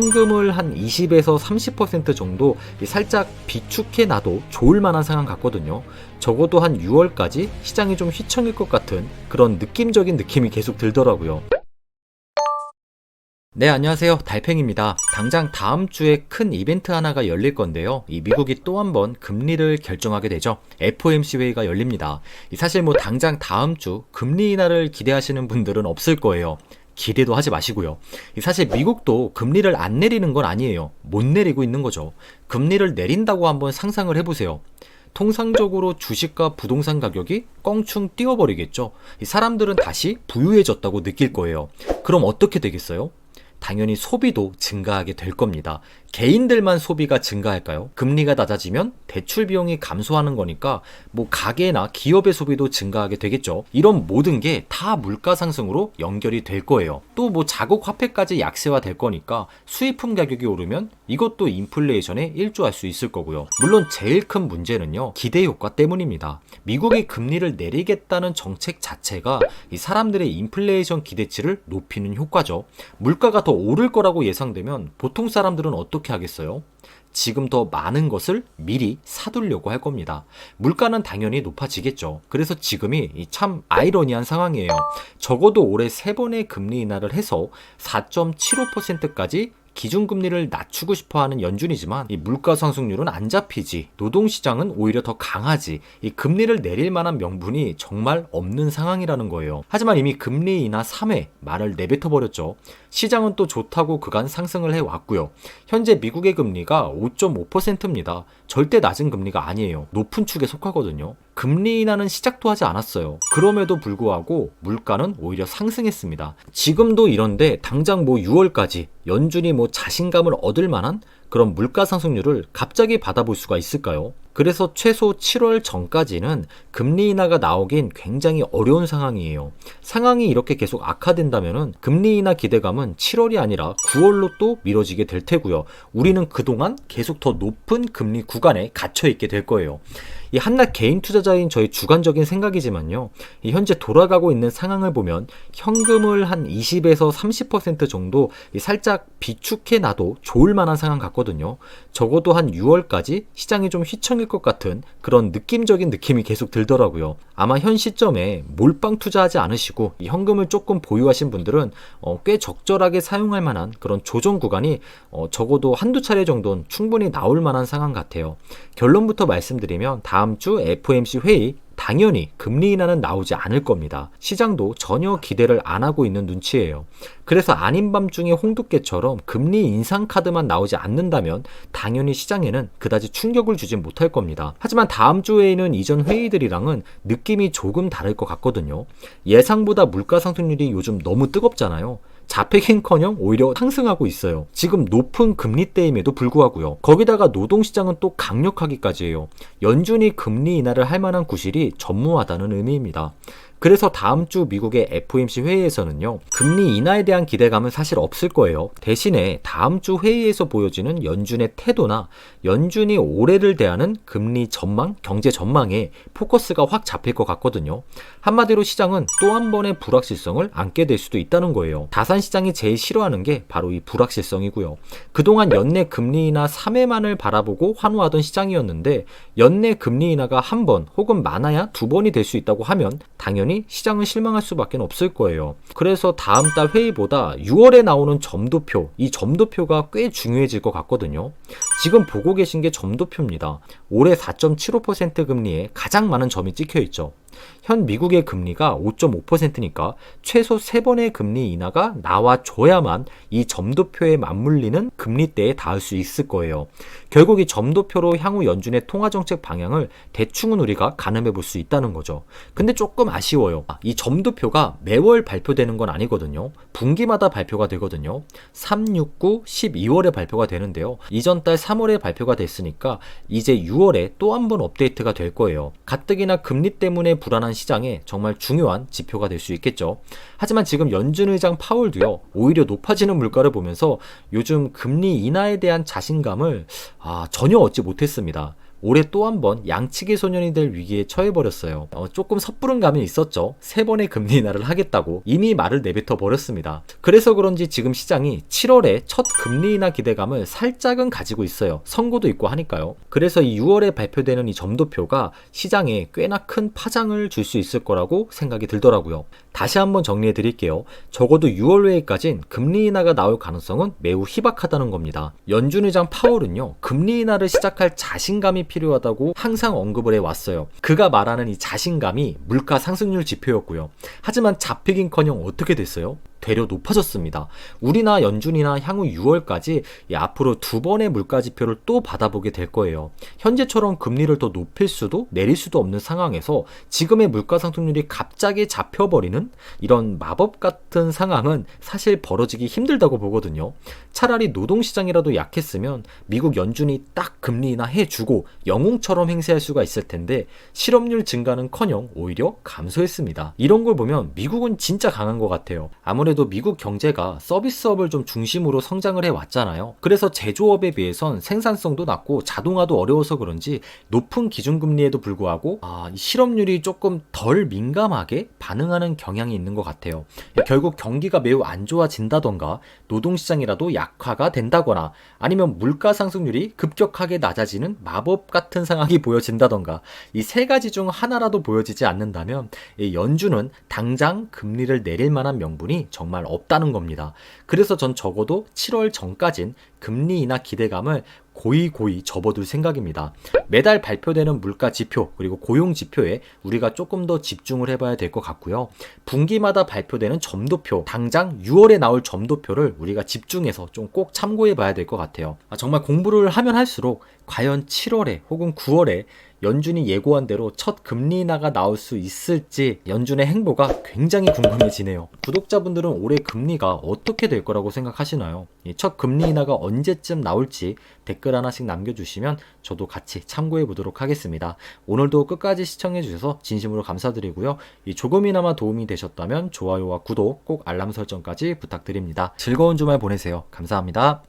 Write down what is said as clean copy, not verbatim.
현금을 한 20에서 30% 정도 살짝 비축해 놔도 좋을 만한 상황 같거든요. 적어도 한 6월까지 시장이 좀 휘청일 것 같은 그런 느낌적인 느낌이 계속 들더라고요. 네, 안녕하세요. 달팽입니다. 당장 다음 주에 큰 이벤트 하나가 열릴 건데요. 이 미국이 또 한 번 금리를 결정하게 되죠. FOMC 회의가 열립니다. 사실 당장 다음 주 금리 인하를 기대하시는 분들은 없을 거예요. 기대도 하지 마시고요. 사실 미국도 금리를 안 내리는 건 아니에요. 못 내리고 있는 거죠. 금리를 내린다고 한번 상상을 해보세요. 통상적으로 주식과 부동산 가격이 껑충 뛰어버리겠죠. 사람들은 다시 부유해졌다고 느낄 거예요. 그럼 어떻게 되겠어요? 당연히 소비도 증가하게 될 겁니다. 개인들만 소비가 증가할까요? 금리가 낮아지면 대출 비용이 감소하는 거니까 가게나 기업의 소비도 증가하게 되겠죠. 이런 모든 게 다 물가 상승으로 연결이 될 거예요. 또 자국 화폐까지 약세화 될 거니까 수입품 가격이 오르면 이것도 인플레이션에 일조할 수 있을 거고요. 물론 제일 큰 문제는요, 기대 효과 때문입니다. 미국이 금리를 내리겠다는 정책 자체가 이 사람들의 인플레이션 기대치를 높이는 효과죠. 물가가 더 오를 거라고 예상되면 보통 사람들은 어떻게 하겠어요? 지금 더 많은 것을 미리 사두려고 할 겁니다. 물가는 당연히 높아지겠죠. 그래서 지금이 참 아이러니한 상황이에요. 적어도 올해 3번의 금리 인하를 해서 4.75%까지 기준금리를 낮추고 싶어하는 연준이지만 이 물가 상승률은 안 잡히지, 노동시장은 오히려 더 강하지, 이 금리를 내릴 만한 명분이 정말 없는 상황이라는 거예요. 하지만 이미 금리 인하 3회 말을 내뱉어버렸죠. 시장은 또 좋다고 그간 상승을 해왔고요. 현재 미국의 금리가 5.5%입니다. 절대 낮은 금리가 아니에요. 높은 축에 속하거든요. 금리 인하는 시작도 하지 않았어요. 그럼에도 불구하고 물가는 오히려 상승했습니다. 지금도 이런데 당장 6월까지 연준이 자신감을 얻을 만한 그런 물가 상승률을 갑자기 받아볼 수가 있을까요? 그래서 최소 7월 전까지는 금리 인하가 나오긴 굉장히 어려운 상황이에요. 상황이 이렇게 계속 악화된다면 금리 인하 기대감은 7월이 아니라 9월로 또 미뤄지게 될 테고요. 우리는 그동안 계속 더 높은 금리 구간에 갇혀 있게 될 거예요. 이 한낱 개인 투자자인 저의 주관적인 생각이지만요, 이 현재 돌아가고 있는 상황을 보면 현금을 한 20에서 30% 정도 살짝 비축해 놔도 좋을 만한 상황 같거든요. 적어도 한 6월까지 시장이 좀 휘청일 것 같은 그런 느낌적인 느낌이 계속 들더라고요. 아마 현 시점에 몰빵 투자하지 않으시고 이 현금을 조금 보유하신 분들은 꽤 적절하게 사용할 만한 그런 조정 구간이 적어도 한두 차례 정도는 충분히 나올 만한 상황 같아요. 결론부터 말씀드리면 다음 주 FOMC 회의 당연히 금리 인하는 나오지 않을 겁니다. 시장도 전혀 기대를 안 하고 있는 눈치예요. 그래서 아닌 밤중에 홍두깨처럼 금리 인상 카드만 나오지 않는다면 당연히 시장에는 그다지 충격을 주지 못할 겁니다. 하지만 다음 주 회의는 이전 회의들이랑은 느낌이 조금 다를 것 같거든요. 예상보다 물가 상승률이 요즘 너무 뜨겁잖아요. 자폐긴커녕 오히려 상승하고 있어요. 지금 높은 금리대임에도 불구하고요. 거기다가 노동시장은 또 강력하기까지 해요. 연준이 금리 인하를 할 만한 구실이 전무하다는 의미입니다. 그래서 다음 주 미국의 FOMC 회의에서는요, 금리 인하에 대한 기대감은 사실 없을 거예요. 대신에 다음 주 회의에서 보여지는 연준의 태도나 연준이 올해를 대하는 금리 전망, 경제 전망에 포커스가 확 잡힐 것 같거든요. 한마디로 시장은 또 한 번의 불확실성을 안게 될 수도 있다는 거예요. 다산시장이 제일 싫어하는 게 바로 이 불확실성이고요. 그동안 연내 금리 인하 3회만을 바라보고 환호하던 시장이었는데 연내 금리 인하가 한 번 혹은 많아야 2번이 될 수 있다고 하면 당연히 시장은 실망할 수밖에 없을 거예요. 그래서 다음 달 회의보다 6월에 나오는 점도표, 이 점도표가 꽤 중요해질 것 같거든요. 지금 보고 계신 게 점도표입니다. 올해 4.75% 금리에 가장 많은 점이 찍혀 있죠. 현 미국의 금리가 5.5%니까 최소 3번의 금리 인하가 나와줘야만 이 점도표에 맞물리는 금리대에 닿을 수 있을 거예요. 결국 이 점도표로 향후 연준의 통화정책 방향을 대충은 우리가 가늠해 볼 수 있다는 거죠. 근데 조금 아쉬워요. 이 점도표가 매월 발표되는 건 아니거든요. 분기마다 발표가 되거든요. 3, 6, 9, 12월에 발표가 되는데요. 이전 달 3월에 발표가 됐으니까 이제 6월에 또 한 번 업데이트가 될 거예요. 가뜩이나 금리 때문에 불안한 시장에 정말 중요한 지표가 될 수 있겠죠. 하지만 지금 연준 의장 파월도요, 오히려 높아지는 물가를 보면서 요즘 금리 인하에 대한 자신감을 전혀 얻지 못했습니다. 올해 또 한 번 양치기 소년이 될 위기에 처해버렸어요. 조금 섣부른 감이 있었죠. 3번의 금리 인하를 하겠다고 이미 말을 내뱉어 버렸습니다. 그래서 그런지 지금 시장이 7월에 첫 금리 인하 기대감을 살짝은 가지고 있어요. 선고도 있고 하니까요. 그래서 이 6월에 발표되는 이 점도표가 시장에 꽤나 큰 파장을 줄 수 있을 거라고 생각이 들더라고요. 다시 한번 정리해 드릴게요. 적어도 6월 외에까진 금리 인하가 나올 가능성은 매우 희박하다는 겁니다. 연준 의장 파월은요, 금리 인하를 시작할 자신감이 필요하다고 항상 언급을 해왔어요. 그가 말하는 이 자신감이 물가 상승률 지표였고요. 하지만 잡히긴커녕 어떻게 됐어요? 되려 높아졌습니다. 우리나 연준이나 향후 6월까지 앞으로 2번의 물가 지표를 또 받아보게 될 거예요. 현재처럼 금리를 더 높일 수도 내릴 수도 없는 상황에서 지금의 물가 상승률이 갑자기 잡혀버리는 이런 마법 같은 상황은 사실 벌어지기 힘들다고 보거든요. 차라리 노동시장이라도 약했으면 미국 연준이 딱 금리 인하 해주고 영웅처럼 행세할 수가 있을 텐데 실업률 증가는커녕 오히려 감소했습니다. 이런 걸 보면 미국은 진짜 강한 것 같아요. 아무래도 미국 경제가 서비스업을 좀 중심으로 성장을 해왔잖아요. 그래서 제조업에 비해선 생산성도 낮고 자동화도 어려워서 그런지 높은 기준금리에도 불구하고 이 실업률이 조금 덜 민감하게 반응하는 경향이 있는 것 같아요. 결국 경기가 매우 안 좋아진다던가 노동시장이라도 약화가 된다거나 아니면 물가 상승률이 급격하게 낮아지는 마법 같은 상황이 보여진다던가 이 3가지 중 하나라도 보여지지 않는다면 연준은 당장 금리를 내릴 만한 명분이 정말 없다는 겁니다. 그래서 전 적어도 7월 전까진 금리 인하 기대감을 고이 접어둘 생각입니다. 매달 발표되는 물가 지표 그리고 고용 지표에 우리가 조금 더 집중을 해봐야 될 것 같고요. 분기마다 발표되는 점도표, 당장 6월에 나올 점도표를 우리가 집중해서 좀 꼭 참고해봐야 될 것 같아요. 정말 공부를 하면 할수록 과연 7월에 혹은 9월에 연준이 예고한 대로 첫 금리 인하가 나올 수 있을지 연준의 행보가 굉장히 궁금해지네요. 구독자분들은 올해 금리가 어떻게 될 거라고 생각하시나요? 첫 금리 인하가 언제쯤 나올지 댓글 하나씩 남겨주시면 저도 같이 참고해 보도록 하겠습니다. 오늘도 끝까지 시청해 주셔서 진심으로 감사드리고요. 조금이나마 도움이 되셨다면 좋아요와 구독 꼭 알람 설정까지 부탁드립니다. 즐거운 주말 보내세요. 감사합니다.